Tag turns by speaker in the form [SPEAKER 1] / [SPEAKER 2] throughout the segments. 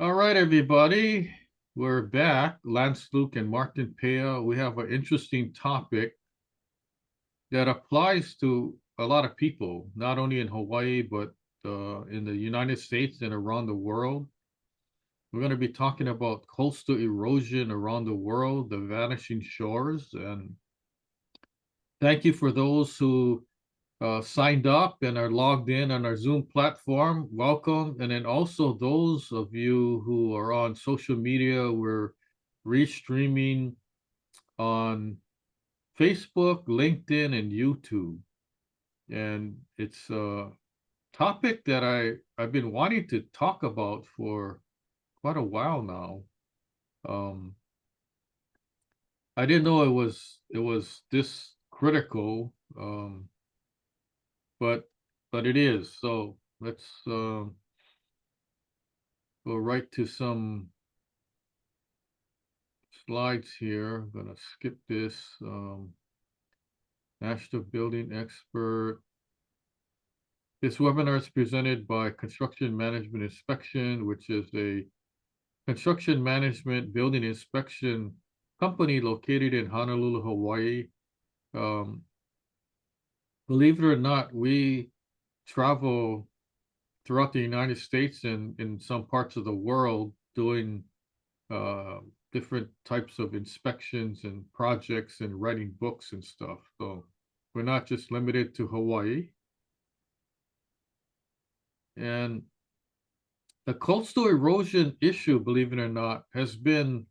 [SPEAKER 1] All right, everybody. We're back. Lance Luke and Martin Pea. We have an interesting topic that applies to a lot of people, not only in Hawaii, but in the United States and around the world. We're going to be talking about coastal erosion around the world, the vanishing shores. And thank you for those who signed up and are logged in on our Zoom platform. Welcome. And then also those of you who are on social media, we're restreaming on Facebook, LinkedIn, and YouTube. And it's a topic that I've been wanting to talk about for quite a while now. Um, I didn't know it was this critical, but it is. So let's go right to some slides here. I'm gonna skip this. National Building Expert. This webinar is presented by Construction Management Inspection, which is a construction management building inspection company located in Honolulu, Hawaii. Um, Believe it or not, we travel throughout the United States and in some parts of the world doing uh, different types of inspections and projects and writing books and stuff. So we're not just limited to Hawaii. And the coastal erosion issue, believe it or not, has been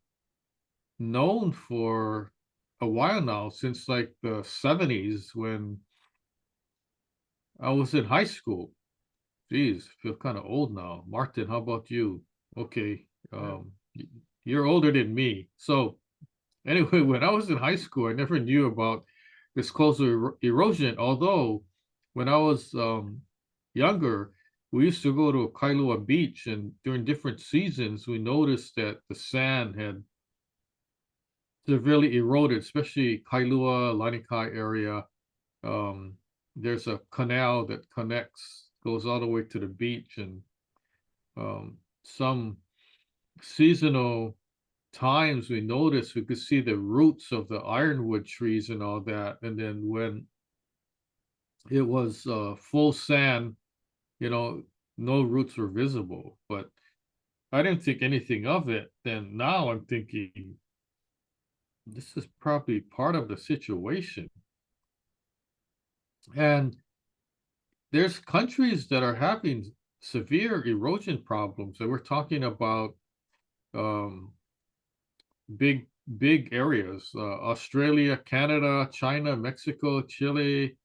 [SPEAKER 1] known for a while now, since like the 70s when I was in high school. Geez, I feel kind of old now. Martin, how about you? Okay, you're older than me. So anyway, when I was in high school, I never knew about this coastal erosion. Although when I was younger, we used to go to Kailua Beach, and during different seasons, we noticed that the sand had severely eroded, especially Kailua, Lanikai area. Um, there's a canal that connects, goes all the way to the beach, and some seasonal times we noticed we could see the roots of the ironwood trees and all that. And then when it was full sand, you know, no roots were visible. But I didn't think anything of it. Then now I'm thinking this is probably part of the situation. And there's countries that are having severe erosion problems. And we're talking about um, big, big areas. Australia, Canada, China, Mexico, Chile,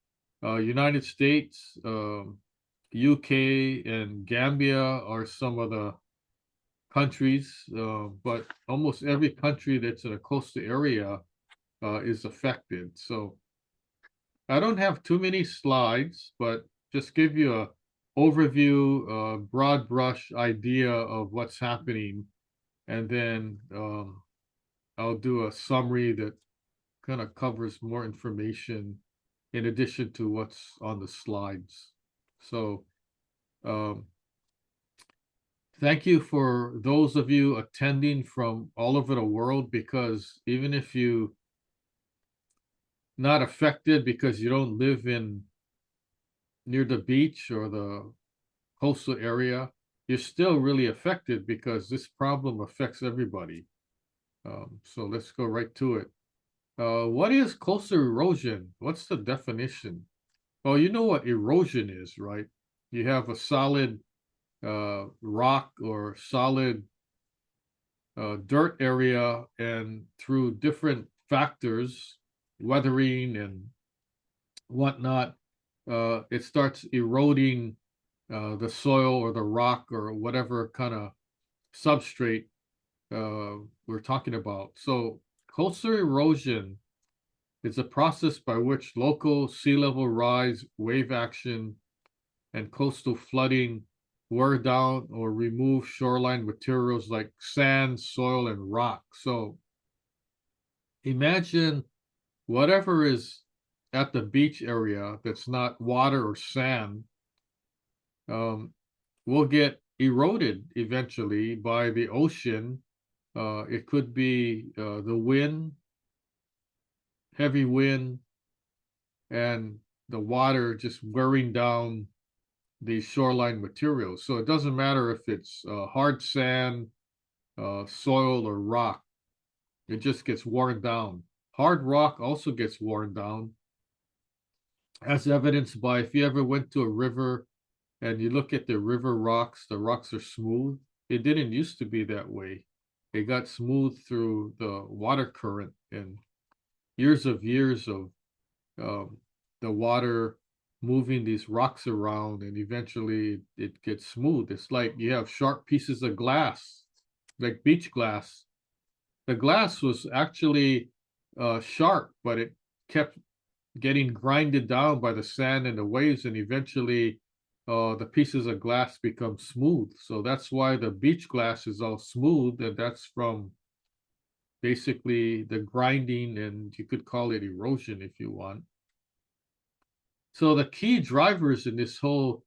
[SPEAKER 1] United States, UK, and Gambia are some of the countries. But almost every country that's in a coastal area is affected. So I don't have too many slides, but just give you a overview, broad brush idea of what's happening, and then I'll do a summary that kind of covers more information in addition to what's on the slides. So um, thank you for those of you attending from all over the world, because even if you not affected because you don't live in near the beach or the coastal area, you're still really affected because this problem affects everybody. So let's go right to it. What is coastal erosion? What's the definition? Well, you know what erosion is, right? You have a solid rock or solid dirt area, and through different factors, weathering and whatnot, it starts eroding the soil or the rock or whatever kind of substrate we're talking about. So coastal erosion is a process by which local sea level rise, wave action, and coastal flooding wear down or remove shoreline materials like sand, soil, and rock. So imagine whatever is at the beach area that's not water or sand, um, will get eroded eventually by the ocean. It could be the wind, heavy wind, and the water just wearing down the shoreline materials. So it doesn't matter if it's hard sand, soil, or rock, it just gets worn down. Hard rock also gets worn down, as evidenced by if you ever went to a river and you look at the river rocks, the rocks are smooth. It didn't used to be that way. It got smooth through the water current and years of um, the water moving these rocks around, and eventually it gets smooth. It's like you have sharp pieces of glass, like beach glass. The glass was actually sharp, but it kept getting grinded down by the sand and the waves, and eventually the pieces of glass become smooth. So that's why the beach glass is all smooth, and that's from basically the grinding, and you could call it erosion if you want. So the key drivers in this whole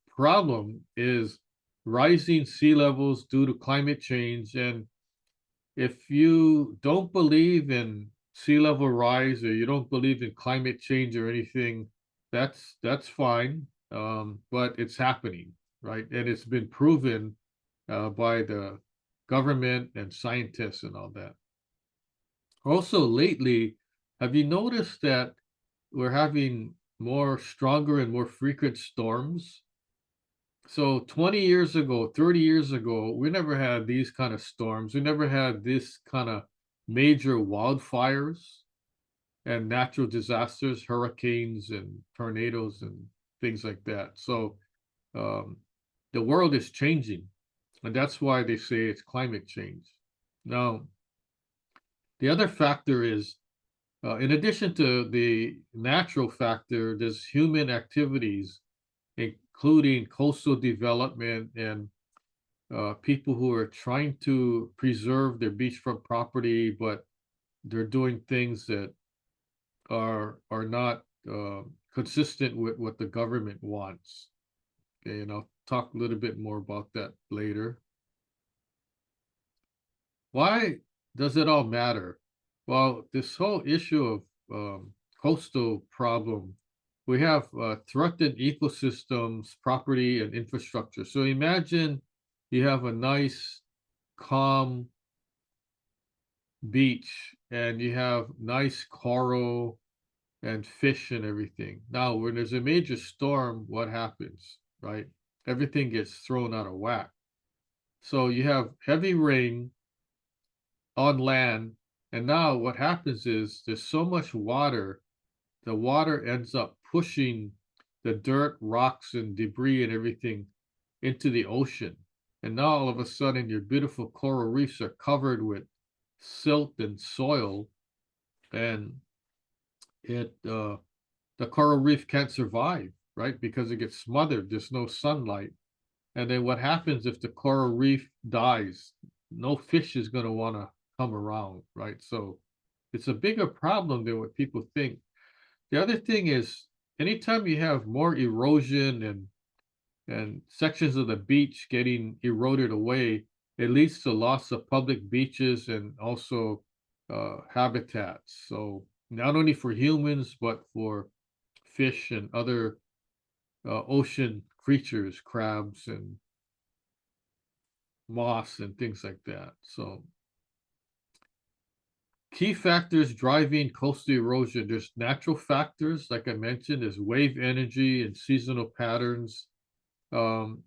[SPEAKER 1] problem is rising sea levels due to climate change. And if you don't believe in sea level rise, or you don't believe in climate change or anything, that's fine. But it's happening, right? And it's been proven by the government and scientists and all that. Also, lately, have you noticed that we're having more stronger and more frequent storms? So 20 years ago, 30 years ago, we never had these kind of storms. We never had this kind of major wildfires and natural disasters, hurricanes and tornadoes and things like that. So um, the world is changing, and that's why they say it's climate change. Now, the other factor is, in addition to the natural factor, there's human activities, including coastal development and people who are trying to preserve their beachfront property, but they're doing things that are not consistent with what the government wants. Okay, and I'll talk a little bit more about that later. Why does it all matter? Well, this whole issue of coastal problem, we have threatened ecosystems, property, and infrastructure. So imagine you have a nice, calm beach and you have nice coral and fish and everything. Now, when there's a major storm, what happens, right? Everything gets thrown out of whack. So you have heavy rain on land, and now what happens is there's so much water, the water ends up pushing the dirt, rocks, and debris and everything into the ocean. And now all of a sudden, your beautiful coral reefs are covered with silt and soil, and it the coral reef can't survive, right? Because it gets smothered. There's no sunlight. And then what happens if the coral reef dies? No fish is going to want to come around, right? So it's a bigger problem than what people think. The other thing is, anytime you have more erosion and sections of the beach getting eroded away, it leads to loss of public beaches and also habitats. So not only for humans, but for fish and other ocean creatures, crabs and moss and things like that. So key factors driving coastal erosion. There's natural factors, like I mentioned, there's wave energy and seasonal patterns. Um,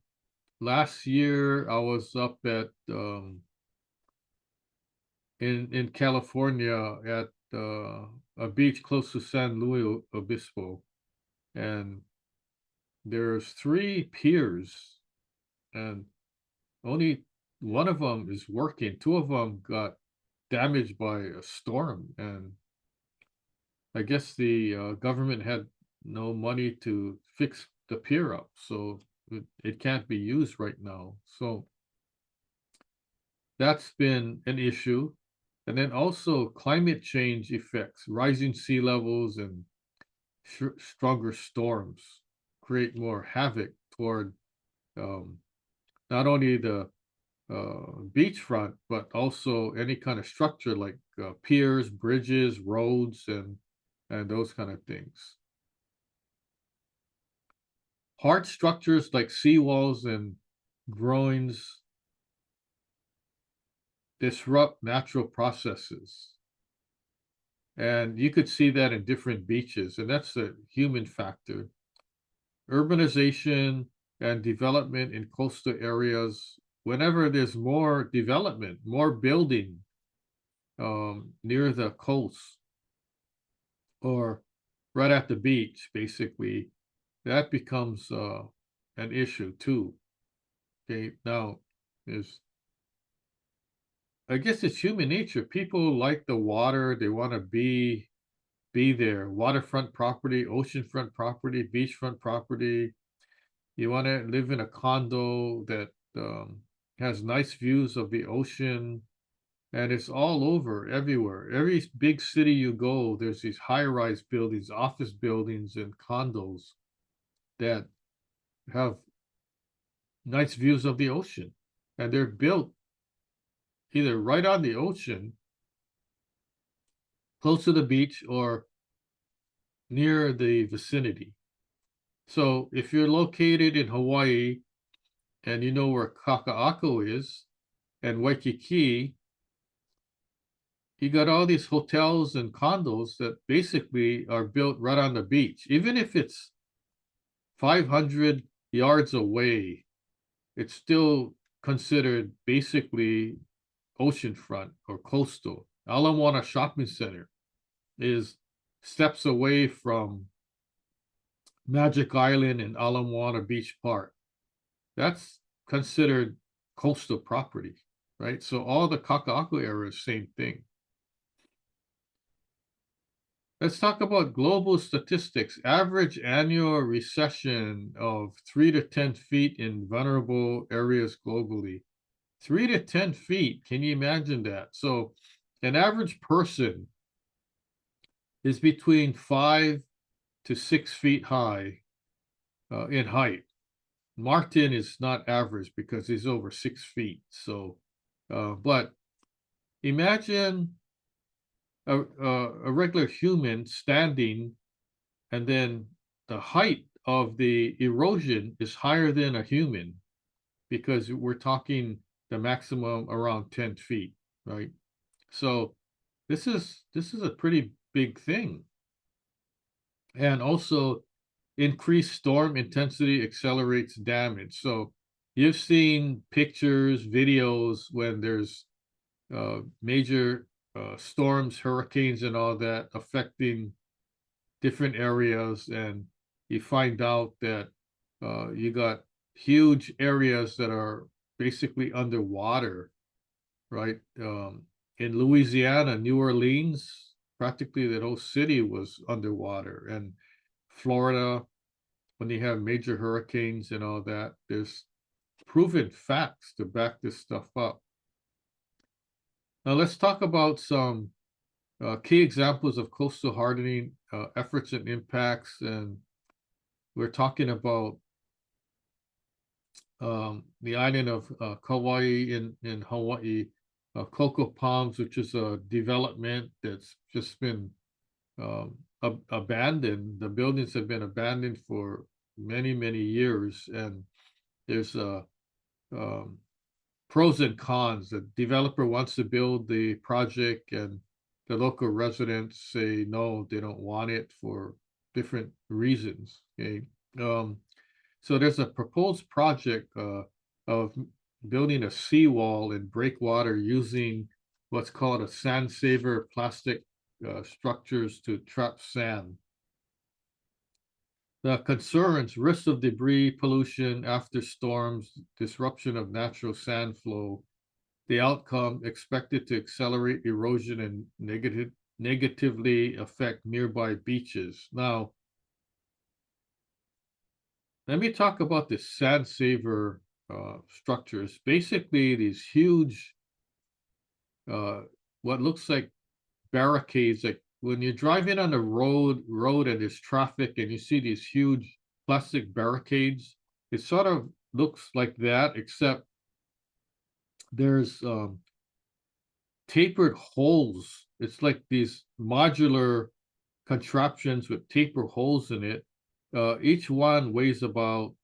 [SPEAKER 1] Last year, I was up at in California at a beach close to San Luis Obispo, and there's three piers, and only one of them is working. Two of them got damaged by a storm, and I guess the government had no money to fix the pier up, so it can't be used right now. So that's been an issue. And then also climate change effects, rising sea levels and stronger storms create more havoc toward um, not only the beachfront, but also any kind of structure like piers, bridges, roads, and those kind of things. Hard structures like seawalls and groins disrupt natural processes. And you could see that in different beaches, and that's a human factor. Urbanization and development in coastal areas, whenever there's more development, more building near the coast or right at the beach, basically, that becomes an issue too. Okay, now is I guess it's human nature. People like the water; they want to be there. Waterfront property, oceanfront property, beachfront property. You want to live in a condo that has nice views of the ocean, and it's all over, everywhere. Every big city you go, there's these high-rise buildings, office buildings, and condos that have nice views of the ocean, and they're built either right on the ocean, close to the beach, or near the vicinity. So if you're located in Hawaii and you know where Kaka'ako is and Waikiki, you got all these hotels and condos that basically are built right on the beach. Even if it's 500 yards away, it's still considered basically oceanfront or coastal. Ala Moana Shopping Center is steps away from Magic Island and Ala Moana Beach Park. That's considered coastal property, right? So all the Kaka'ako areas, same thing. Let's talk about global statistics. Average annual recession of 3 to 10 feet in vulnerable areas globally. 3 to 10 feet. Can you imagine that? So an average person is between 5 to 6 feet high in height. Martin is not average because he's over 6 feet. So, but imagine a regular human standing, and then the height of the erosion is higher than a human because we're talking the maximum around 10 feet, right? So this is a pretty big thing. And also increased storm intensity accelerates damage. So you've seen pictures, videos when there's major storms, hurricanes, and all that affecting different areas, and you find out that you got huge areas that are basically underwater, right? In Louisiana, New Orleans, practically that whole city was underwater, and Florida, when you have major hurricanes and all that, there's proven facts to back this stuff up. Now let's talk about some key examples of coastal hardening efforts and impacts. And we're talking about the island of Kauai in Hawaii, cocoa palms, which is a development that's just been abandoned. The buildings have been abandoned for many, many years, and there's pros and cons. The developer wants to build the project, and the local residents say no, they don't want it for different reasons. Okay, so there's a proposed project of building a seawall and breakwater using what's called a sand saver plastic structures to trap sand. The concerns, risks of debris pollution after storms, disruption of natural sand flow, the outcome expected to accelerate erosion and negatively affect nearby beaches. Now, let me talk about the sand saver structures. Basically, these huge, what looks like barricades, like when you drive in on the road and there's traffic and you see these huge plastic barricades, it sort of looks like that, except there's tapered holes. It's like these modular contraptions with taper holes in it. Each one weighs about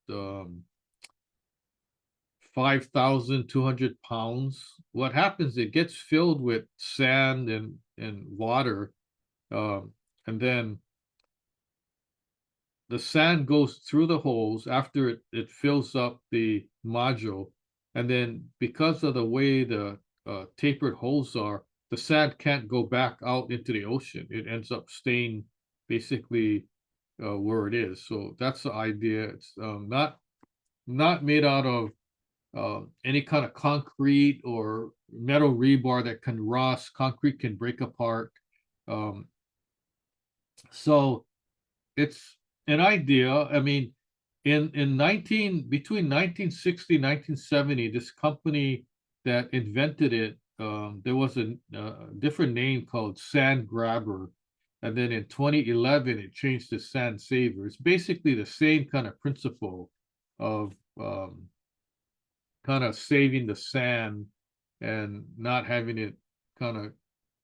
[SPEAKER 1] 5,200 pounds. What happens, it gets filled with sand and water, um, and then the sand goes through the holes after it fills up the module. And then because of the way the tapered holes are, the sand can't go back out into the ocean. It ends up staying basically where it is. So that's the idea. It's not made out of any kind of concrete or metal rebar that can rust. Concrete can break apart. Um, so it's an idea. I mean, in 19 between 1960 1970, this company that invented it, there was a different name called Sand Grabber, and then in 2011 it changed to Sand Saver. It's basically the same kind of principle of kind of saving the sand and not having it kind of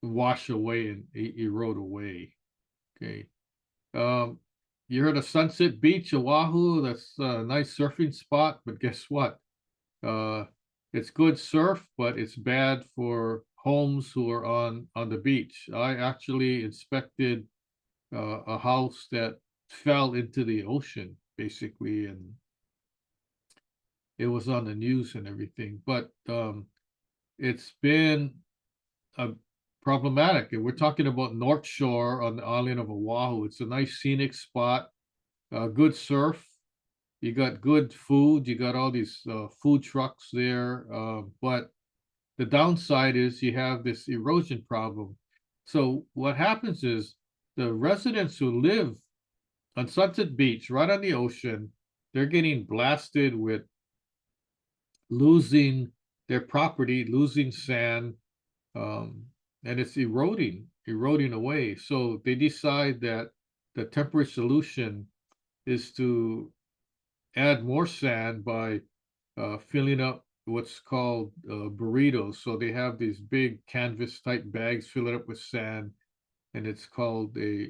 [SPEAKER 1] wash away and erode away. Okay. Um, you heard of Sunset Beach, Oahu? That's a nice surfing spot, but guess what? Uh, it's good surf, but it's bad for homes who are on the beach. I actually inspected a house that fell into the ocean, basically, and it was on the news and everything. But it's been problematic. And we're talking about North Shore on the island of Oahu. It's a nice scenic spot, good surf. You got good food. You got all these food trucks there. But the downside is you have this erosion problem. So what happens is the residents who live on Sunset Beach, right on the ocean, they're getting blasted with losing their property, losing sand, um, and it's eroding away. So they decide that the temporary solution is to add more sand by filling up what's called burritos. So they have these big canvas type bags, fill it up with sand, and it's called a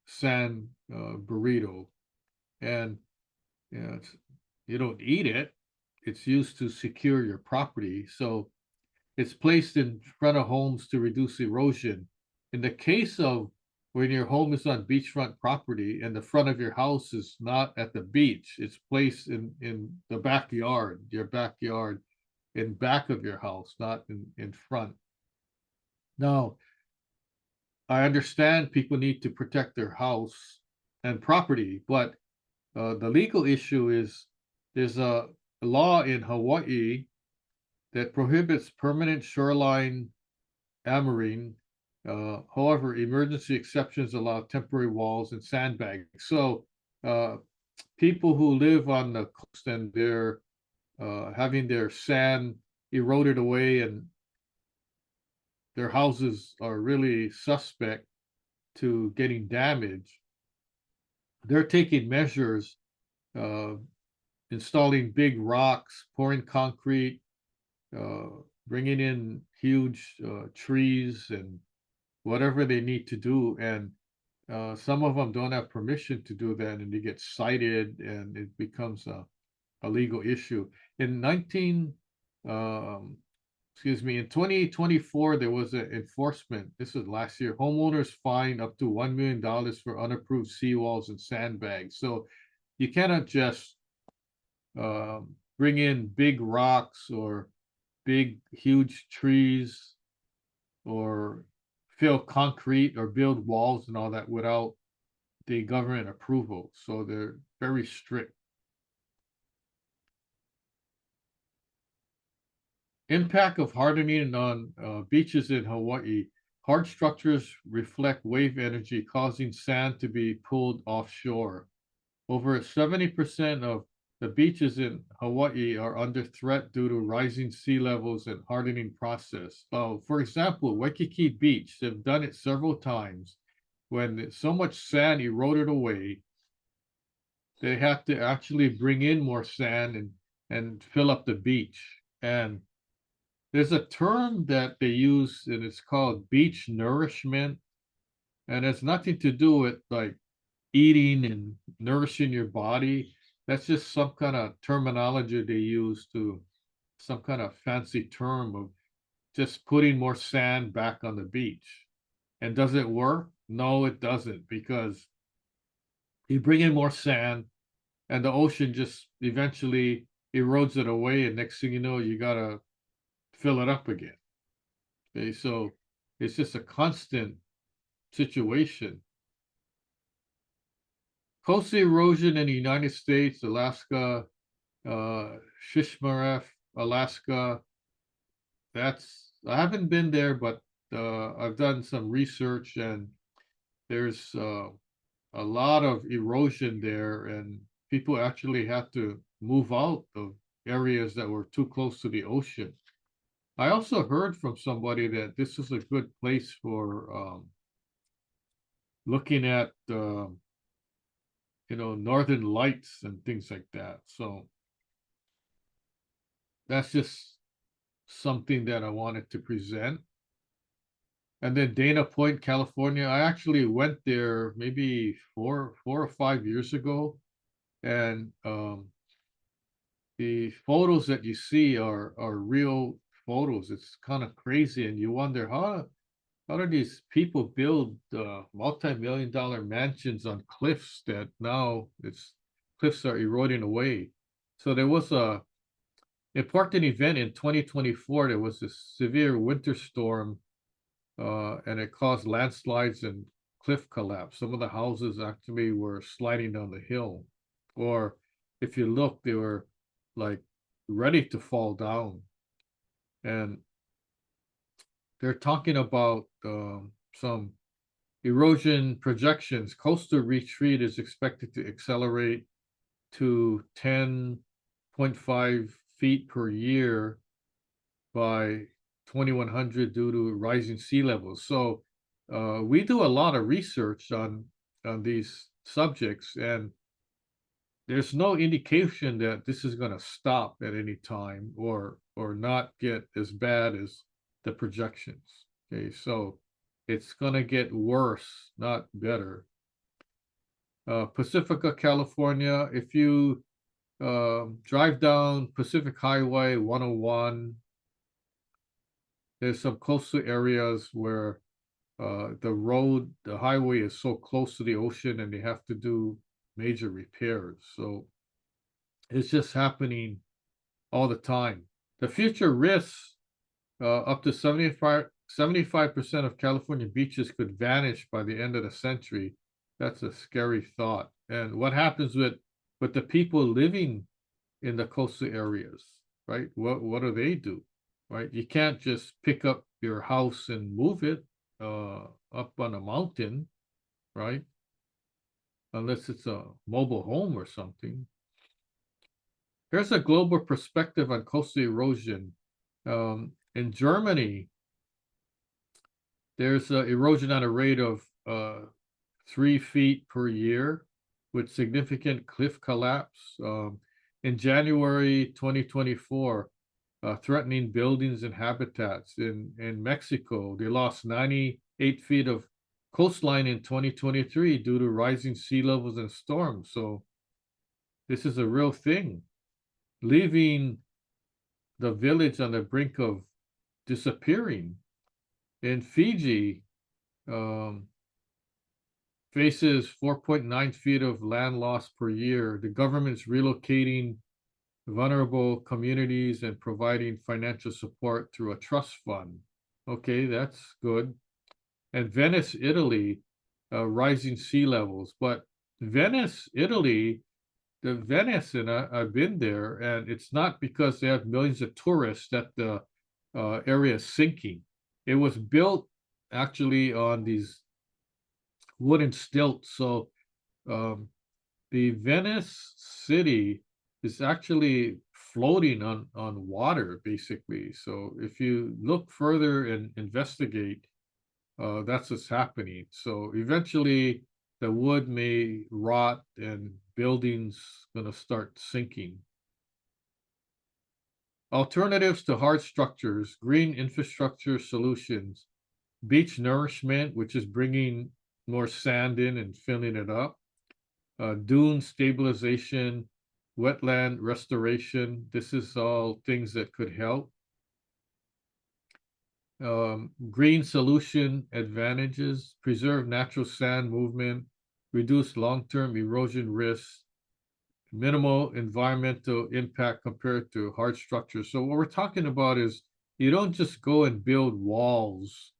[SPEAKER 1] sand burrito. And you know, you don't eat it; it's used to secure your property. So it's placed in front of homes to reduce erosion. In the case of when your home is on beachfront property and the front of your house is not at the beach, it's placed in the backyard, your backyard, in back of your house, not in front. Now, I understand people need to protect their house and property, but the legal issue is there's a law in Hawaii that prohibits permanent shoreline amarine. However, emergency exceptions allow temporary walls and sandbags. So uh, people who live on the coast and they're having their sand eroded away and their houses are really suspect to getting damaged, they're taking measures, uh, installing big rocks, pouring concrete, uh, bringing in huge trees and whatever they need to do. And some of them don't have permission to do that, and they get cited, and it becomes a legal issue. In 19, um, excuse me, in 2024, there was an enforcement. This is last year. Homeowners fined up to $1 million for unapproved seawalls and sandbags. So you cannot just bring in big rocks or big, huge trees or fill concrete or build walls and all that without the government approval. So they're very strict. Impact of hardening on beaches in Hawaii. Hard structures reflect wave energy, causing sand to be pulled offshore. Over 70% of the beaches in Hawaii are under threat due to rising sea levels and hardening process. For example, Waikiki Beach, they've done it several times. When so much sand eroded away, they have to actually bring in more sand and and fill up the beach. And there's a term that they use, and it's called beach nourishment. And it's nothing to do with like eating and nourishing your body. That's just some kind of terminology they use to some kind of fancy term of just putting more sand back on the beach. And does it work? No, it doesn't, because you bring in more sand and the ocean just eventually erodes it away. And next thing you know, you got to fill it up again. Okay, so it's just a constant situation. Coastal erosion in the United States, Alaska, Shishmaref, Alaska. I haven't been there, but I've done some research, and there's a lot of erosion there, and people actually had to move out of areas that were too close to the ocean. I also heard from somebody that this is a good place for looking at northern lights and things like that. So that's just something that I wanted to present. And then Dana Point, California. I actually went there maybe four or 5 years ago, and the photos that you see are real photos. It's kind of crazy, and you wonder how do these people build multi-million-dollar mansions on cliffs that now it's cliffs are eroding away. So there was a important event in 2024. There was a severe winter storm, and it caused landslides and cliff collapse. Some of the houses actually were sliding down the hill, or if you look, they were like ready to fall down. And they're talking about some erosion projections. Coastal retreat is expected to accelerate to 10.5 feet per year by 2100 due to rising sea levels. So we do a lot of research on these subjects, and there's no indication that this is going to stop at any time or not get as bad as the projections. Okay, so it's going to get worse, not better. Pacifica, California, if you drive down Pacific Highway 101, there's some coastal areas where the highway is so close to the ocean, and they have to do major repairs. So it's just happening all the time. The future risks, up to 75% of California beaches could vanish by the end of the century. That's a scary thought. And what happens with the people living in the coastal areas, right? What do they do, right? You can't just pick up your house and move it up on a mountain, right? Unless it's a mobile home or something. Here's a global perspective on coastal erosion. In Germany, there's erosion at a rate of 3 feet per year with significant cliff collapse. In January 2024, threatening buildings and habitats. In Mexico, they lost 98 feet of coastline in 2023 due to rising sea levels and storms. So this is a real thing. Leaving the village on the brink of disappearing. In Fiji, faces 4.9 feet of land loss per year. The government's relocating vulnerable communities and providing financial support through a trust fund. Okay, that's good. And Venice, Italy, rising sea levels. But Venice, Italy, the Venice, and I've been there, and it's not because they have millions of tourists that the area is sinking. It was built actually on these wooden stilts. So the Venice city is actually floating on water, basically. So if you look further and investigate, that's what's happening. So eventually the wood may rot and buildings gonna start sinking. Alternatives to hard structures, green infrastructure solutions, beach nourishment, which is bringing more sand in and filling it up, dune stabilization, wetland restoration. This is all things that could help. Green solution advantages, preserve natural sand movement, reduce long-term erosion risks, minimal environmental impact compared to hard structures. So what we're talking about is you don't just go and build walls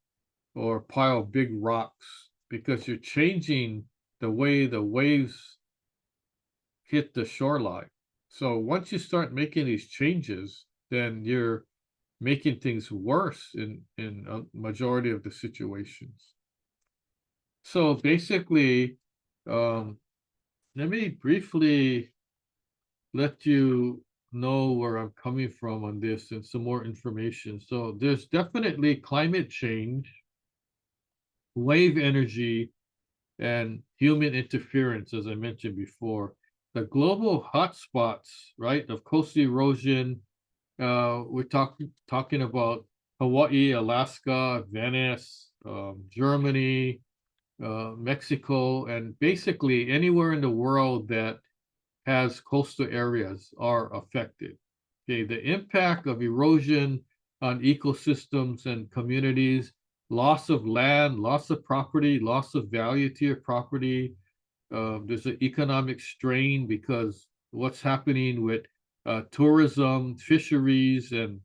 [SPEAKER 1] or pile big rocks because you're changing the way the waves hit the shoreline. So once you start making these changes, then you're making things worse in a majority of the situations. So basically, um, let me briefly let you know where I'm coming from on this and some more information. So there's definitely climate change, wave energy, and human interference, as I mentioned before. The global hotspots, right, of coastal erosion, we're talking about Hawaii, Alaska, Venice, Germany, Mexico, and basically anywhere in the world that has coastal areas are affected. Okay, the impact of erosion on ecosystems and communities, loss of land, loss of property, loss of value to your property. There's an economic strain because what's happening with tourism, fisheries, and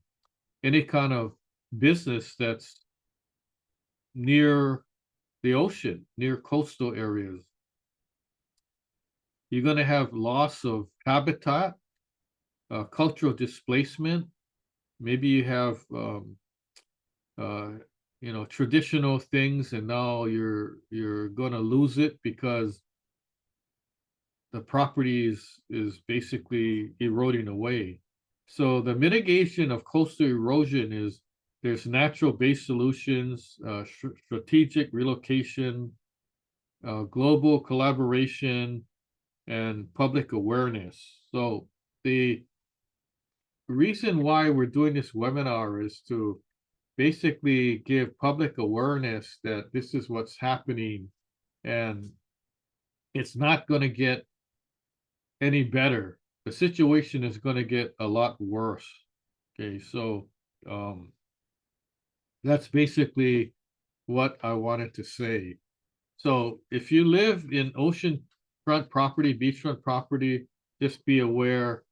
[SPEAKER 1] any kind of business that's near the ocean, near coastal areas. You're going to have loss of habitat, cultural displacement. Maybe you have uh, traditional things, and now you're going to lose it because the property is basically eroding away. So the mitigation of coastal erosion is there's natural based solutions, strategic relocation, global collaboration, and public awareness. So the reason why we're doing this webinar is to basically give public awareness that this is what's happening and it's not going to get any better. The situation is going to get a lot worse. Okay, so um, that's basically what I wanted to say. So if you live in oceanfront property, beachfront property, just be aware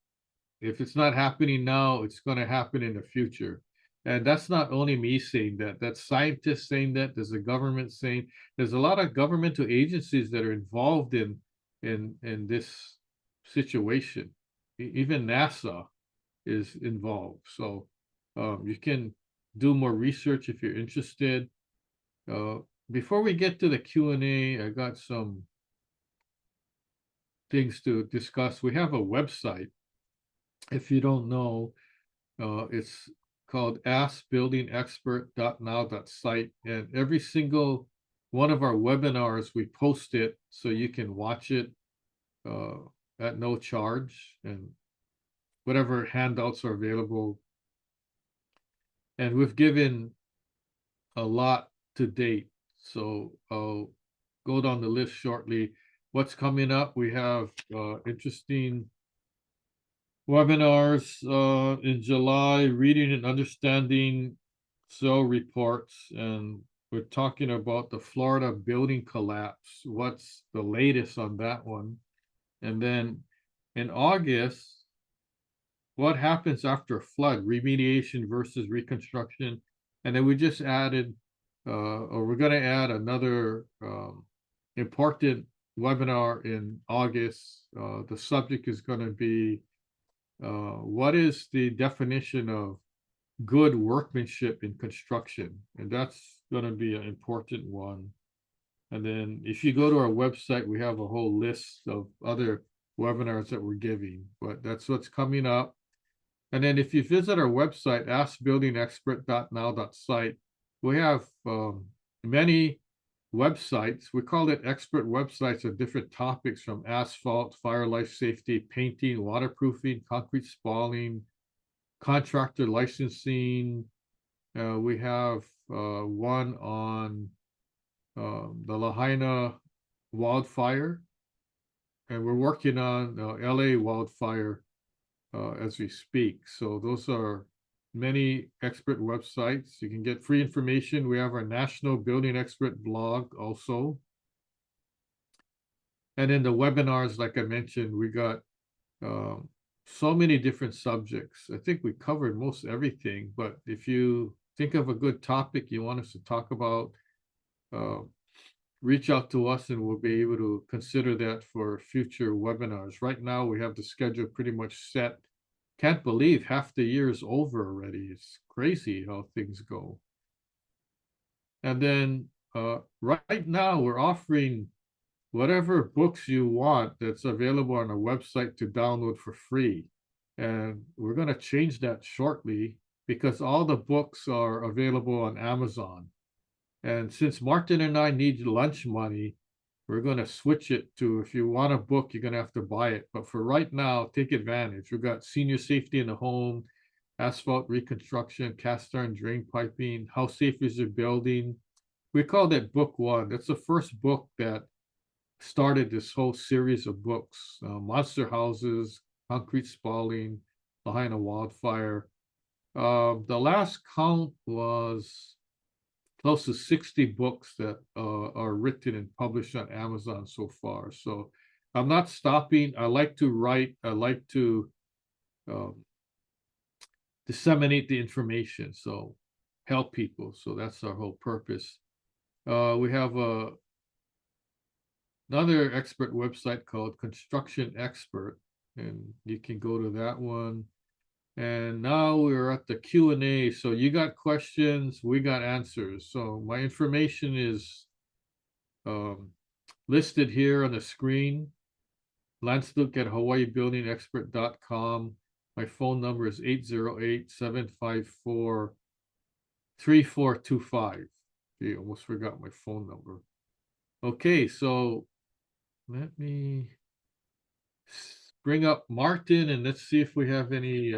[SPEAKER 1] if it's not happening now, it's going to happen in the future. And that's not only me saying that, that's scientists saying that, there's a government saying, there's a lot of governmental agencies that are involved in this situation. Even NASA is involved. So you can do more research if you're interested. Uh, Before we get to the Q&A, I got some things to discuss. We have a website. If you don't know, it's called askbuildingexpert.now.site, and every single one of our webinars, we post it so you can watch it uh, at no charge, and whatever handouts are available. And we've given a lot to date, so I'll go down the list shortly. What's coming up? We have interesting webinars in July, reading and understanding cell reports, and we're talking about the Florida building collapse. What's the latest on that one? And then in August, what happens after a flood, remediation versus reconstruction? And then we just added, or we're going to add another important webinar in August. The subject is going to be what is the definition of good workmanship in construction? And that's going to be an important one. And then if you go to our website, we have a whole list of other webinars that we're giving, but that's what's coming up. And then if you visit our website, askbuildingexpert.now.site, we have many websites. We call it expert websites of different topics from asphalt, fire life safety, painting, waterproofing, concrete spalling, contractor licensing. We have one on the Lahaina wildfire, and we're working on LA wildfire as we speak. So those are many expert websites. You can get free information. We have our National Building Expert blog also. And in the webinars, like I mentioned, we got so many different subjects. I think we covered most everything, but if you think of a good topic you want us to talk about, uh, reach out to us and we'll be able to consider that for future webinars. Right now, we have the schedule pretty much set. Can't believe half the year is over already. It's crazy how things go. And then right now, we're offering whatever books you want that's available on our website to download for free. And we're going to change that shortly because all the books are available on Amazon. And since Martin and I need lunch money, we're going to switch it to, if you want a book, you're going to have to buy it. But for right now, take advantage. We've got Senior Safety in the Home, Asphalt Reconstruction, Cast Iron Drain Piping, How Safe is Your Building. We call that book one. That's the first book that started this whole series of books. Monster Houses, Concrete Spalling, Lahaina Wildfire. The last count was close to 60 books that are written and published on Amazon so far. So I'm not stopping. I like to write. I like to disseminate the information, so help people. So that's our whole purpose. We have another expert website called Construction Expert, and you can go to that one. And now we're at the Q&A. So you got questions, we got answers. So my information is listed here on the screen. Lance Luke at HawaiiBuildingExpert.com. My phone number is 808-754-3425. I almost forgot my phone number. Okay, so let me bring up Martin and let's see if we have any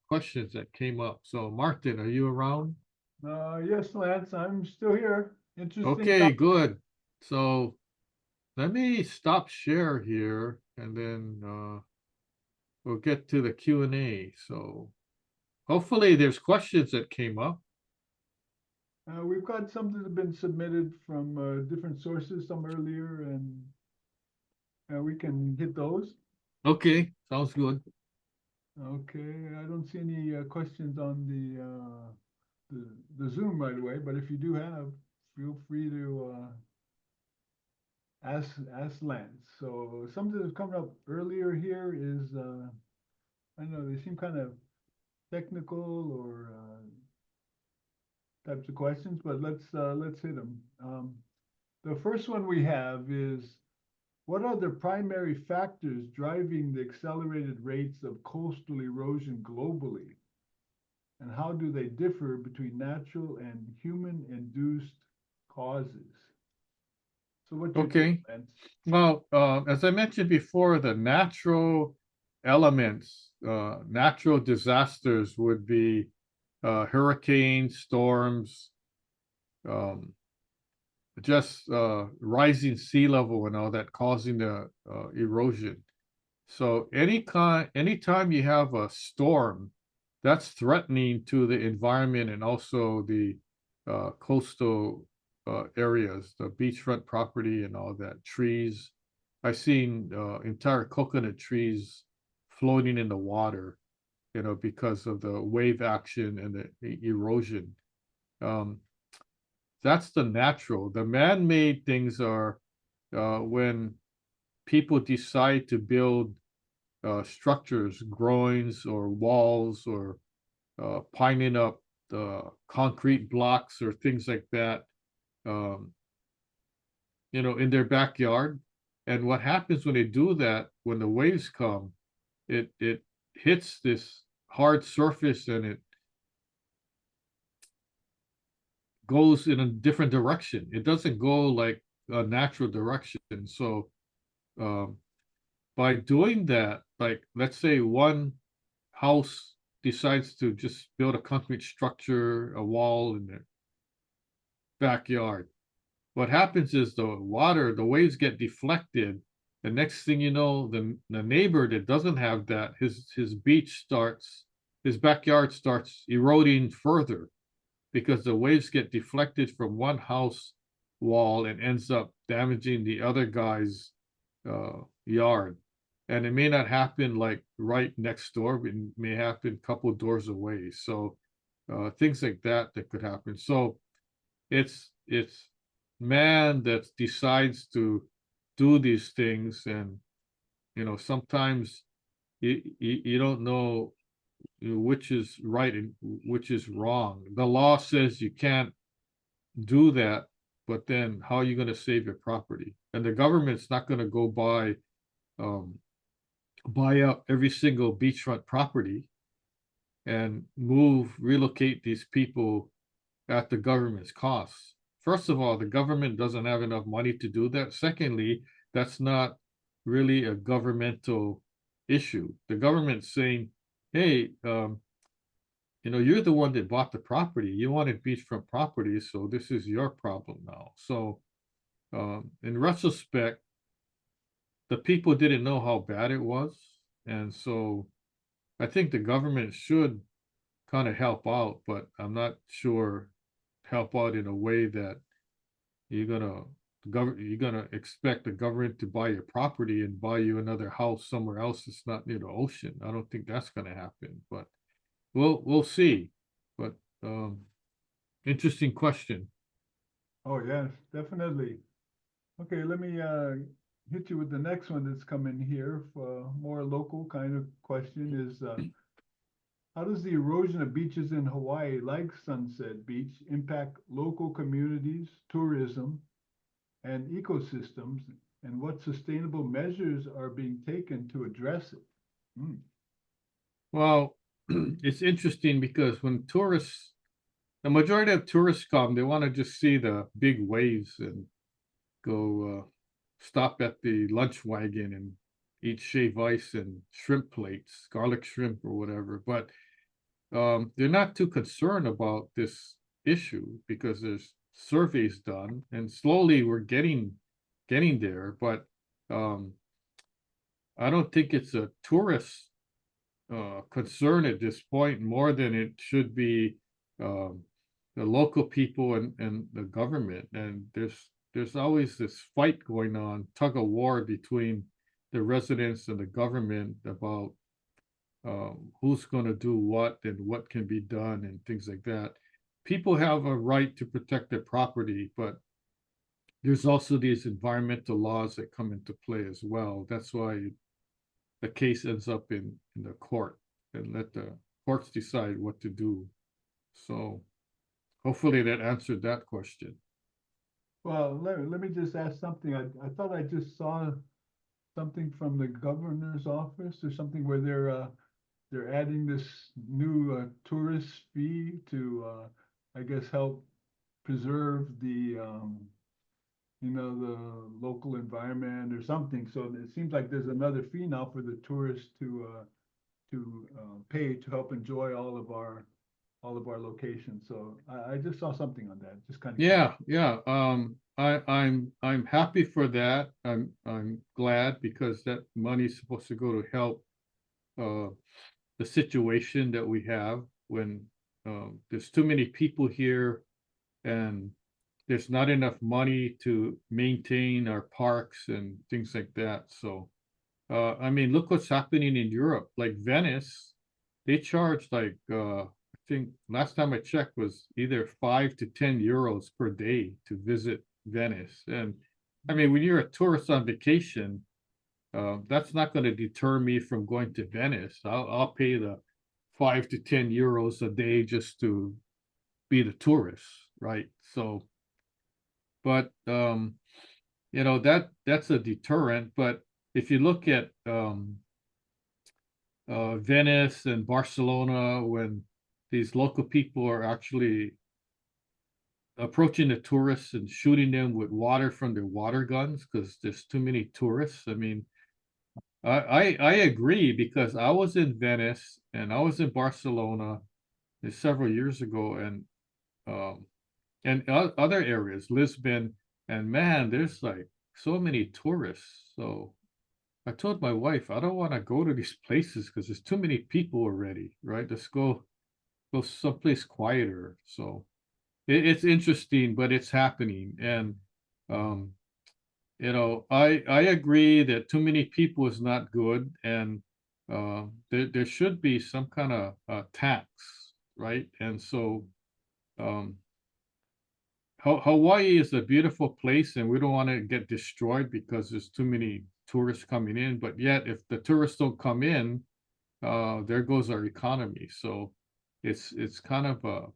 [SPEAKER 1] questions that came up. So Martin, are you around?
[SPEAKER 2] Yes, Lance, I'm still here. Interesting
[SPEAKER 1] Okay,
[SPEAKER 2] topic.
[SPEAKER 1] good. So let me stop share here and then we'll get to the Q&A. So hopefully there's questions that came up.
[SPEAKER 2] We've got some that have been submitted from different sources, some earlier, and we can hit those.
[SPEAKER 1] Okay, sounds good.
[SPEAKER 2] Okay, I don't see any questions on the Zoom right away, but if you do have, feel free to ask Lance. So something that's coming up earlier here is I don't know, they seem kind of technical or types of questions, but let's hit them. The first one we have is, what are the primary factors driving the accelerated rates of coastal erosion globally? And how do they differ between natural and human-induced causes? So what's your take,
[SPEAKER 1] Okay.
[SPEAKER 2] Lance?
[SPEAKER 1] Well, as I mentioned before, the natural elements, natural disasters would be hurricanes, storms, um, just rising sea level and all that causing the erosion. So anytime you have a storm, that's threatening to the environment and also the coastal areas, the beachfront property and all that, trees. I've seen entire coconut trees floating in the water, because of the wave action and the erosion. Um, that's the natural. The man-made things are when people decide to build structures, groins or walls, or piling up concrete blocks or things like that, um, in their backyard. And what happens when they do that, when the waves come, it hits this hard surface and it goes in a different direction. It doesn't go like a natural direction. So um, by doing that, like let's say one house decides to just build a concrete structure, a wall in their backyard. What happens is the waves get deflected. The next thing you know, the neighbor that doesn't have that, his backyard starts eroding further because the waves get deflected from one house wall and ends up damaging the other guy's yard. And it may not happen like right next door, but it may happen a couple doors away. So things like that could happen. So it's man that decides to do these things, and sometimes you don't know which is right and which is wrong. The law says you can't do that, but then how are you going to save your property? And the government's not going to go buy up every single beachfront property and relocate these people at the government's costs. First of all, the government doesn't have enough money to do that. Secondly, that's not really a governmental issue. The government's saying, hey, you're the one that bought the property. You wanted beachfront property, so this is your problem now. So, in retrospect, the people didn't know how bad it was. And so I think the government should kind of help out, but I'm not sure help out in a way that you're gonna expect the government to buy your property and buy you another house somewhere else that's not near the ocean. I don't think that's gonna happen, but we'll see. But interesting question.
[SPEAKER 2] Oh, yes, definitely. Okay, let me hit you with the next one that's coming here for a more local kind of question is how does the erosion of beaches in Hawaii, like Sunset Beach, impact local communities, tourism, and ecosystems, and what sustainable measures are being taken to address it? Hmm.
[SPEAKER 1] Well, it's interesting because the majority of tourists come, they want to just see the big waves and go stop at the lunch wagon and eat shave ice and shrimp plates, garlic shrimp or whatever. But they're not too concerned about this issue because there's surveys done, and slowly we're getting there. But um, I don't think it's a tourist concern at this point more than it should be um, the local people and the government. And there's always this fight going on, tug of war between the residents and the government about who's going to do what and what can be done and things like that. People have a right to protect their property, but there's also these environmental laws that come into play as well. That's why the case ends up in the court and let the courts decide what to do. So hopefully that answered that question.
[SPEAKER 2] Well, let me just ask something. I thought I just saw something from the governor's office or something where they're adding this new tourist fee to I guess help preserve the local environment or something. So it seems like there's another fee now for the tourists to pay to help enjoy all of our locations. So I just saw something on that. Just kind of
[SPEAKER 1] Yeah, yeah. I'm happy for that. I'm glad because that money's supposed to go to help uh the situation that we have when there's too many people here and there's not enough money to maintain our parks and things like that. So I mean, look what's happening in Europe. Like Venice, they charge like I think last time I checked was either 5 to 10 euros per day to visit Venice. And I mean, when you're a tourist on vacation, that's not going to deter me from going to Venice. I'll pay the 5 to 10 euros a day just to be the tourist, right? So, but that's a deterrent. But if you look at Venice and Barcelona, when these local people are actually approaching the tourists and shooting them with water from their water guns because there's too many tourists. I mean, I agree because I was in Venice and I was in Barcelona several years ago um and other areas, Lisbon, and man, there's like so many tourists. So I told my wife I don't want to go to these places because there's too many people already, right? Let's go someplace quieter. So it's interesting, but it's happening. And um, I agree that too many people is not good, and there should be some kind of tax, right? And so um, Hawaii is a beautiful place, and we don't want to get destroyed because there's too many tourists coming in. But yet, if the tourists don't come in, there goes our economy. So it's kind of a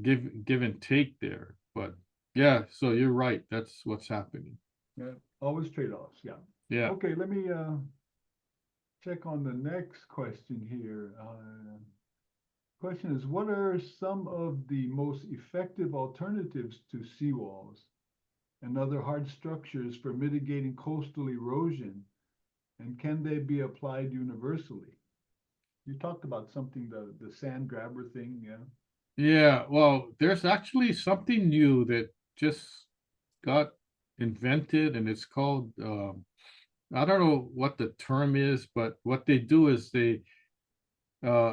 [SPEAKER 1] give and take there. But yeah, so you're right. That's what's happening.
[SPEAKER 2] Yeah, always trade-offs, yeah.
[SPEAKER 1] Yeah.
[SPEAKER 2] Okay, let me check on the next question here. Question is, what are some of the most effective alternatives to seawalls and other hard structures for mitigating coastal erosion? And can they be applied universally? You talked about something, the sand grabber thing, yeah.
[SPEAKER 1] Yeah, well, there's actually something new that just got invented, and it's called I don't know what the term is, but what they do is they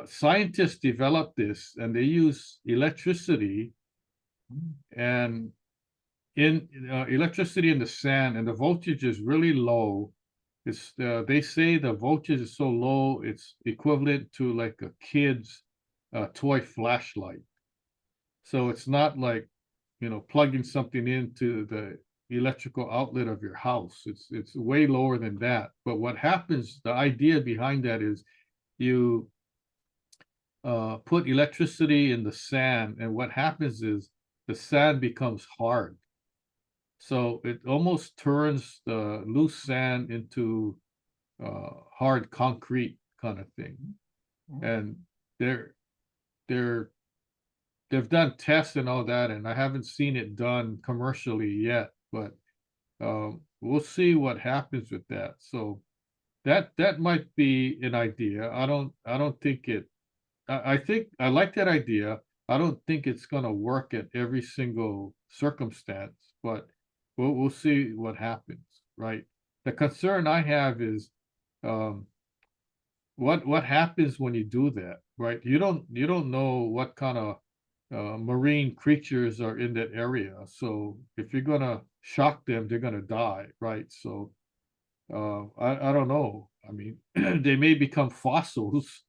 [SPEAKER 1] scientists develop this and they use electricity
[SPEAKER 2] Mm.
[SPEAKER 1] and in electricity in the sand, and the voltage is really low. It's they say the voltage is so low it's equivalent to like a kid's toy flashlight. So it's not like, plugging something into the electrical outlet of your house. It's way lower than that. But what happens, the idea behind that is you put electricity in the sand, and what happens is the sand becomes hard. So it almost turns the loose sand into hard concrete kind of thing.
[SPEAKER 2] Oh,
[SPEAKER 1] And they're they're they've done tests and all that, and I haven't seen it done commercially yet, but we'll see what happens with that. So that might be an idea. I don't think I think I like that idea. I don't think it's gonna work at every single circumstance, but we'll see what happens, right? The concern I have is um, what happens when you do that, right? You don't know what kind of marine creatures are in that area. So if you're gonna shock them, they're gonna die, right? So I don't know. I mean, they may become fossils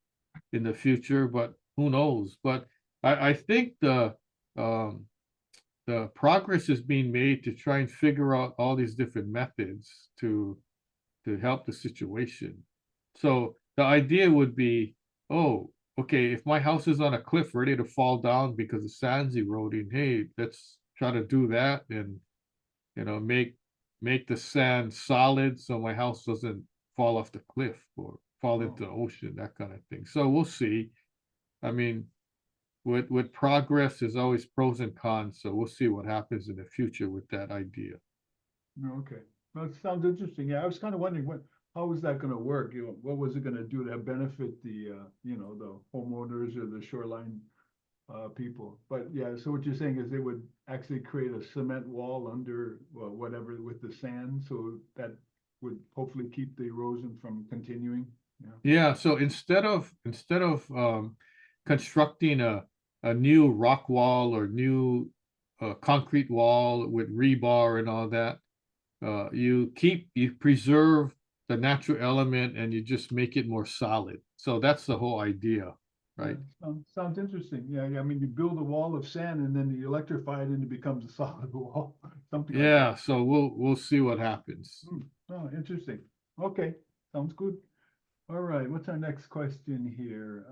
[SPEAKER 1] in the future, but who knows? But I think um, the progress is being made to try and figure out all these different methods to help the situation. So the idea would be, oh, okay, if my house is on a cliff ready to fall down because the sand's eroding, hey, let's try to do that and make the sand solid so my house doesn't fall off the cliff or fall
[SPEAKER 2] oh,
[SPEAKER 1] into the ocean, that kind of thing. So we'll see. I mean, with progress, there's always pros and cons. So we'll see what happens in the future with that idea.
[SPEAKER 2] okay. Well, it sounds interesting. Yeah, I was kind of wondering how was that going to work? What was it going to do to benefit the homeowners or the shoreline people? But yeah, so what you're saying is they would actually create a cement wall under whatever with the sand, so that would hopefully keep the erosion from continuing. Yeah.
[SPEAKER 1] Yeah, so instead of constructing a new rock wall or new concrete wall with rebar and all that, you preserve the natural element and you just make it more solid. So that's the whole idea,
[SPEAKER 2] Yeah,
[SPEAKER 1] right?
[SPEAKER 2] sounds interesting. Yeah, yeah. I mean, you build a wall of sand and then you electrify it and it becomes a solid wall, something like that.
[SPEAKER 1] Yeah, so we'll see what happens.
[SPEAKER 2] Hmm. Oh, interesting. Okay, sounds good. All right, what's our next question here?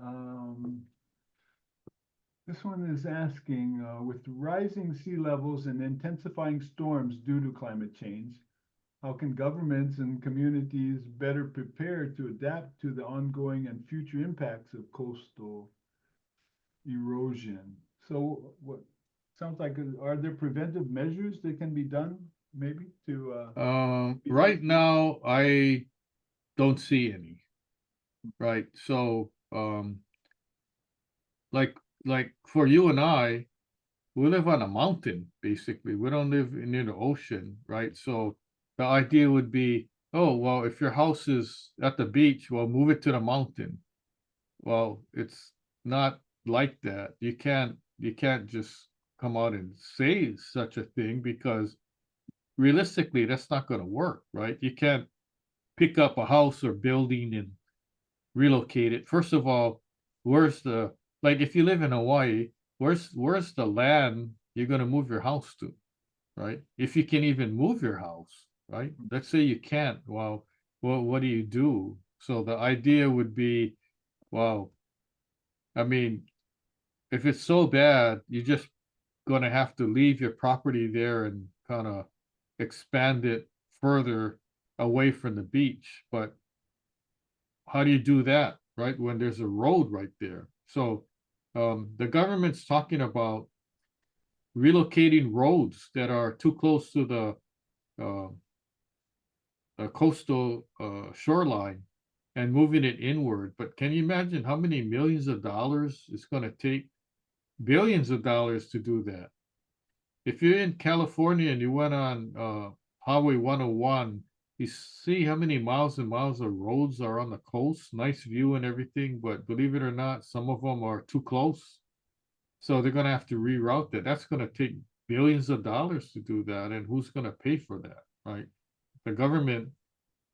[SPEAKER 2] This one is asking, with rising sea levels and intensifying storms due to climate change, how can governments and communities better prepare to adapt to the ongoing and future impacts of coastal erosion? So what sounds like, are there preventive measures that can be done maybe to
[SPEAKER 1] Right
[SPEAKER 2] mitigate the?
[SPEAKER 1] now, I don't see any, right? So, like like for you and I, we live on a mountain, basically. We don't live near the ocean, right? So the idea would be, oh, well, if your house is at the beach, well, move it to the mountain. Well, it's not like that. You can't just come out and say such a thing because realistically that's not going to work, right? You can't pick up a house or building and relocate it. First of all, where's the like if you live in Hawaii, where's the land you're going to move your house to, right? If you can even move your house, right? Let's say you can't. Well, what do you do? So the idea would be, well, I mean, if it's so bad, you're just going to have to leave your property there and kind of expand it further away from the beach. But how do you do that, right? When there's a road right there. So the government's talking about relocating roads that are too close to uh, the coastal shoreline and moving it inward. But can you imagine how many millions of dollars it's going to take? Billions of dollars to do that. If you're in California and you went on Highway 101, you see how many miles and miles of roads are on the coast, nice view and everything, but believe it or not, some of them are too close. So they're going to have to reroute that. That's going to take billions of dollars to do that. And who's going to pay for that, right? The government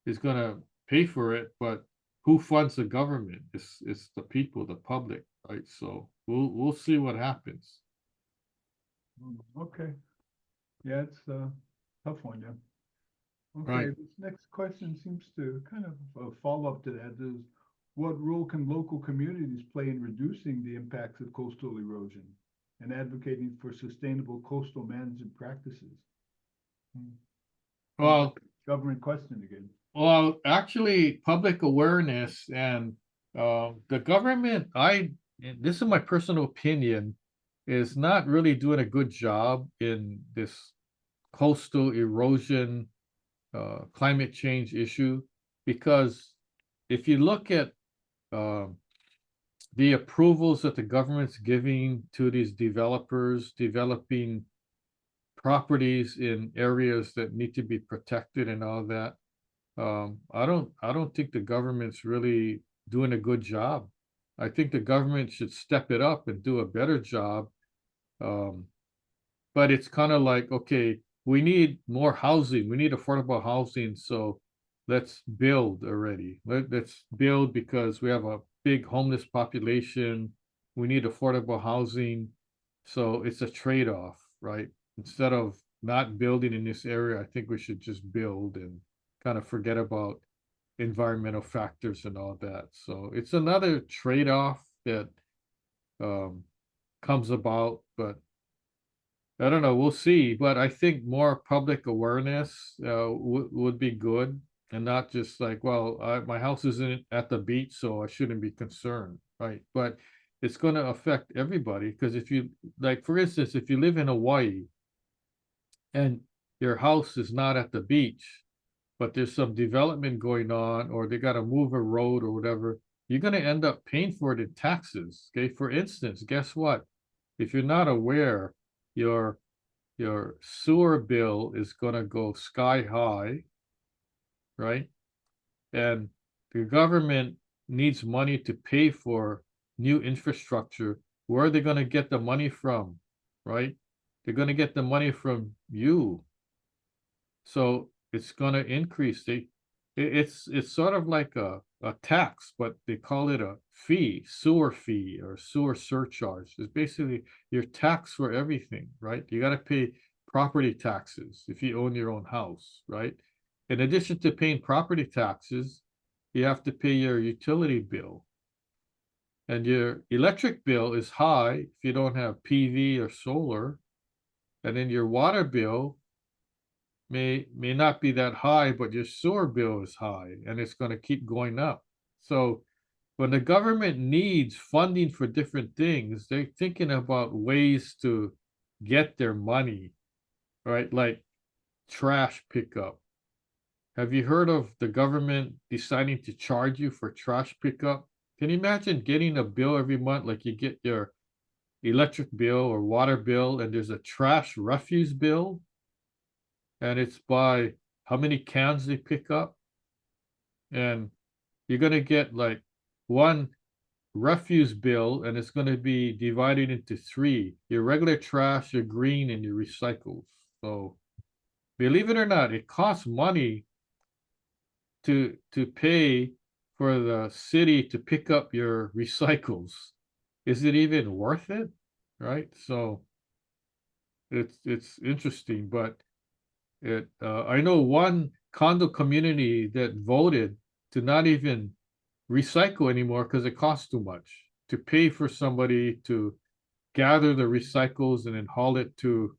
[SPEAKER 1] is going to pay for it, but who funds the government? It's the people, the public, right? So we'll see what happens.
[SPEAKER 2] Okay. Yeah, it's a tough one, yeah. Okay,
[SPEAKER 1] Right.
[SPEAKER 2] this next question seems to kind of follow up to that is what role can local communities play in reducing the impacts of coastal erosion and advocating for sustainable coastal management practices? Seems like
[SPEAKER 1] Well,
[SPEAKER 2] a government question again.
[SPEAKER 1] well, actually, public awareness and the government, and this is my personal opinion, is not really doing a good job in this coastal erosion, climate change issue, because if you look at um, the approvals that the government's giving to these developers developing properties in areas that need to be protected and all that, I don't think the government's really doing a good job. I think the government should step it up and do a better job. Um, but it's kind of like, okay, we need more housing, we need affordable housing, so let's build already. Let's build because we have a big homeless population. We need affordable housing. So it's a trade-off, right? Instead of not building in this area, I think we should just build and kind of forget about environmental factors and all that. So it's another trade-off that um, comes about, but I don't know. We'll see, but I think more public awareness would be good, and not just like, well, my house isn't at the beach, so I shouldn't be concerned, right? But it's going to affect everybody because if you like, for instance, if you live in Hawaii and your house is not at the beach, but there's some development going on, or they got to move a road or whatever, you're going to end up paying for it in taxes. Okay, for instance, guess what? If you're not aware, your your sewer bill is going to go sky high, right? And the government needs money to pay for new infrastructure. Where are they going to get the money from, right? They're going to get the money from you. So it's going to increase. It's sort of like a tax, but they call it a fee or sewer surcharge. It's basically your tax for everything, right? You got to pay property taxes if you own your own house, right? In addition to paying property taxes, you have to pay your utility bill. And your electric bill is high if you don't have PV or solar. And then your water bill may not be that high, but your sewer bill is high and it's going to keep going up. So when the government needs funding for different things, they're thinking about ways to get their money, right? Like trash pickup, Have you heard of the government deciding to charge you for trash pickup? Can you imagine getting a bill every month, like you get your electric bill or water bill, and there's a trash refuse bill, and it's by how many cans they pick up, and you're gonna get like one refuse bill, and it's gonna be divided into three: your regular trash, your green, and your recycles. So believe it or not, it costs money to pay for the city to pick up your recycles. Is it even worth it? Right? So it's interesting, but I know one condo community that voted to not even recycle anymore because it costs too much to pay for somebody to gather the recycles and then haul it to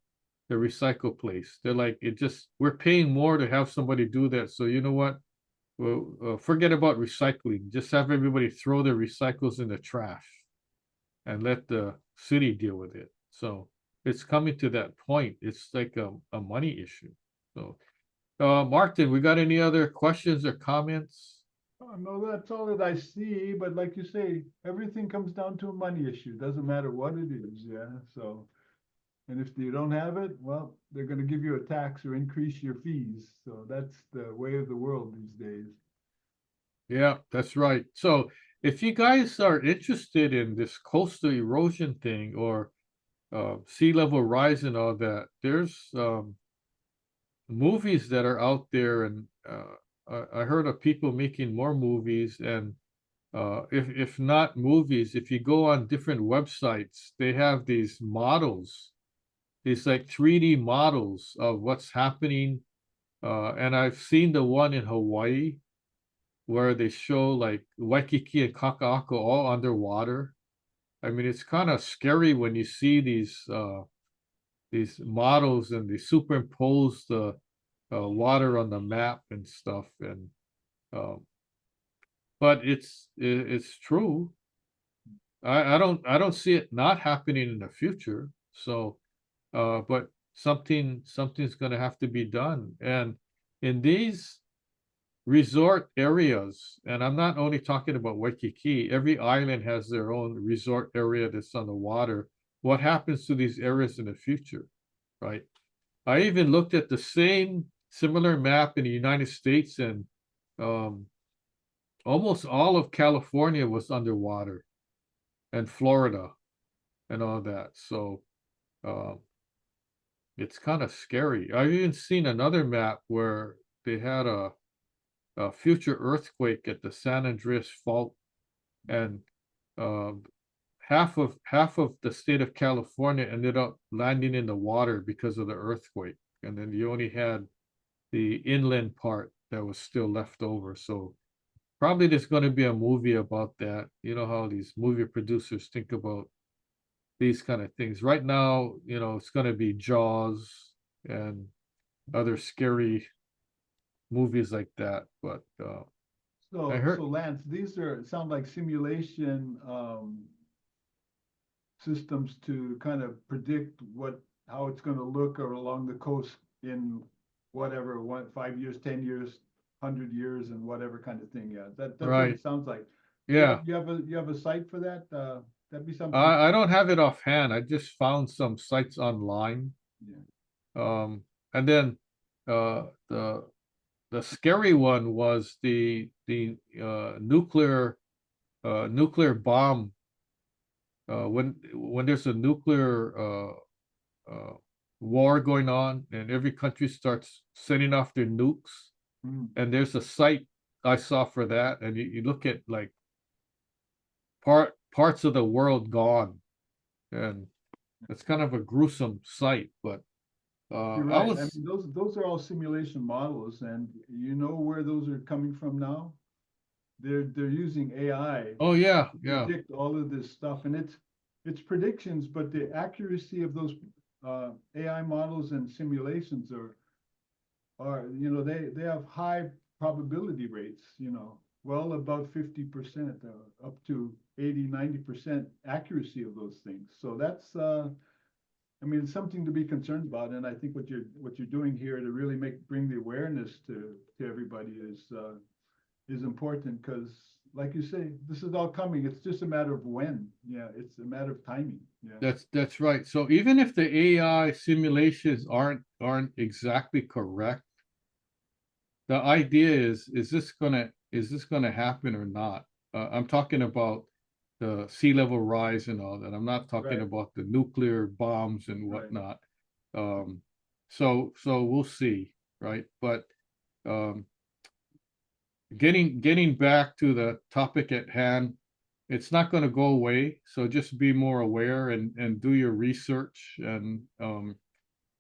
[SPEAKER 1] the recycle place. They're like, we're paying more to have somebody do that. So you know what? Well, forget about recycling. Just have everybody throw their recycles in the trash and let the city deal with it. So it's coming to that point. It's like a money issue. So, Martin, we got any other questions or comments?
[SPEAKER 2] Oh, no, that's all that I see. But like you say, everything comes down to a money issue. Doesn't matter what it is. Yeah. So, and if you don't have it, well, they're going to give you a tax or increase your fees. So that's the way of the world these days.
[SPEAKER 1] Yeah, that's right. So if you guys are interested in this coastal erosion thing or sea level rise and all that, there's movies that are out there, and I heard of people making more movies. And if not movies, if you go on different websites, they have these models, these like 3D models of what's happening. And I've seen the one in Hawaii where they show like Waikiki and Kaka'ako all underwater. I mean, it's kind of scary when you see these models and they superimpose the water on the map and stuff. And um, but it's true. I don't see it not happening in the future. So, but something's going to have to be done. And in these resort areas, and I'm not only talking about Waikiki, every island has their own resort area that's on the water. What happens to these areas in the future, right? I even looked at the same similar map in the United States, and um, almost all of California was underwater, and Florida and all that. So um, it's kind of scary. I've even seen another map where they had a future earthquake at the San Andreas Fault, and um, half of the state of California ended up landing in the water because of the earthquake, and then you only had the inland part that was still left over. So probably there's going to be a movie about that. You know how these movie producers think about these kind of things. Right now, it's going to be Jaws and other scary movies like that. But I
[SPEAKER 2] So
[SPEAKER 1] heard,
[SPEAKER 2] Lance, these sound like simulation systems to kind of predict how it's going to look or along the coast in whatever 5 years, 10 years, 100 years, and whatever kind of thing. Yeah, that's what
[SPEAKER 1] right.
[SPEAKER 2] it sounds like.
[SPEAKER 1] Yeah.
[SPEAKER 2] You have a site for that? That'd be something.
[SPEAKER 1] I don't have it offhand. I just found some sites online.
[SPEAKER 2] Yeah.
[SPEAKER 1] And then the scary one was the nuclear bomb. When there's a nuclear war going on and every country starts sending off their nukes,
[SPEAKER 2] Mm.
[SPEAKER 1] and there's a site I saw for that, and you look at like parts of the world gone, and it's kind of a gruesome sight. But
[SPEAKER 2] You're
[SPEAKER 1] I
[SPEAKER 2] right. I
[SPEAKER 1] was
[SPEAKER 2] mean, those are all simulation models, and you know where those are coming from now? They're using AI
[SPEAKER 1] oh yeah,
[SPEAKER 2] to
[SPEAKER 1] yeah,
[SPEAKER 2] predict all of this stuff, and it's predictions, but the accuracy of those AI models and simulations are they have high probability rates, well above 50%, up to 80, 90% accuracy of those things. So I mean, it's something to be concerned about, and I think what you're doing here to really bring the awareness to everybody is important, because like you say, this is all coming. It's just a matter of when. Yeah, it's a matter of timing. Yeah.
[SPEAKER 1] That's right. So even if the AI simulations aren't exactly correct, the idea is this gonna happen or not? I'm talking about the sea level rise and all that. I'm not talking
[SPEAKER 2] Right,
[SPEAKER 1] about the nuclear bombs and
[SPEAKER 2] right.
[SPEAKER 1] whatnot. Um, so we'll see, right? But um, getting back to the topic at hand, it's not going to go away. So just be more aware and do your research. And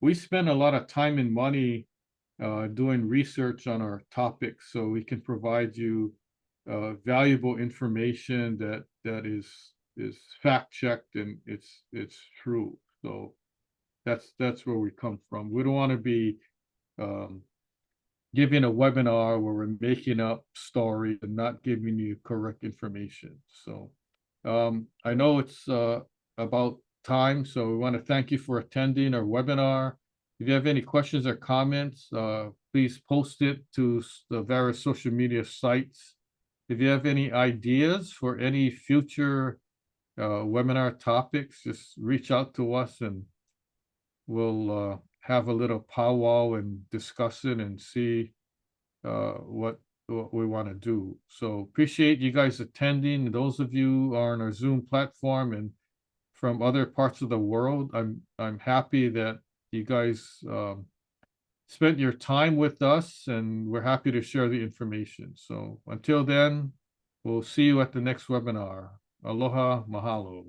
[SPEAKER 1] we spend a lot of time and money doing research on our topics, so we can provide you valuable information that is fact checked and it's true. So that's where we come from. We don't want to be um, giving a webinar where we're making up stories and not giving you correct information. So I know it's about time, so we want to thank you for attending our webinar. If you have any questions or comments, please post it to the various social media sites. If you have any ideas for any future webinar topics, just reach out to us and we'll have a little powwow and discuss it and see what we want to do. So appreciate you guys attending. Those of you are on our Zoom platform and from other parts of the world, I'm happy that you guys spent your time with us, and we're happy to share the information. So until then, we'll see you at the next webinar. Aloha, mahalo.